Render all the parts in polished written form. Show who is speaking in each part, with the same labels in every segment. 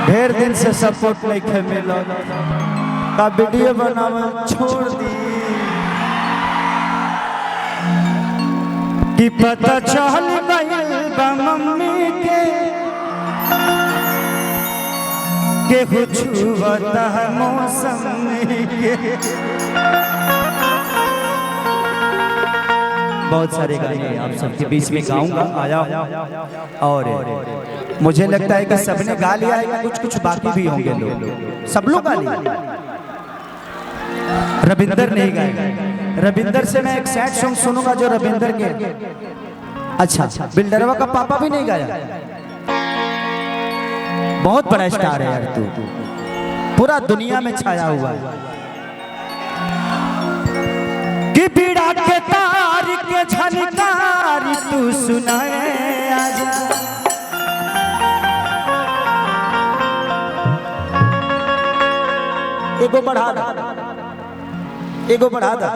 Speaker 1: ढेर दिन से सपोर्ट नहीं मिला का वीडियो बनावे छोड़ दी कि पता चल गइल बा मम्मी के कुछ बता मौसम के। बहुत सारे गाने आप सबके बीच में गाऊंगा आया और मुझे लगता है कि सबने गा लिया है, कुछ कुछ बाकी भी होंगे लोग, सब लोग गा लिया। रविंदर नहीं गाएगा। रविंदर से मैं एक सैड सॉन्ग सुनूंगा जो रविंदर के। अच्छा बिल्डरवा का पापा भी नहीं गाया। बहुत बड़ा स्टार है यार तू, पूरा दुनिया में छाया हुआ है। कि पीड़ा के तार के झनकार तू सुनाए आजा। एगो बढ़ा दा, एगो बढ़ा दा।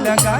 Speaker 1: लगा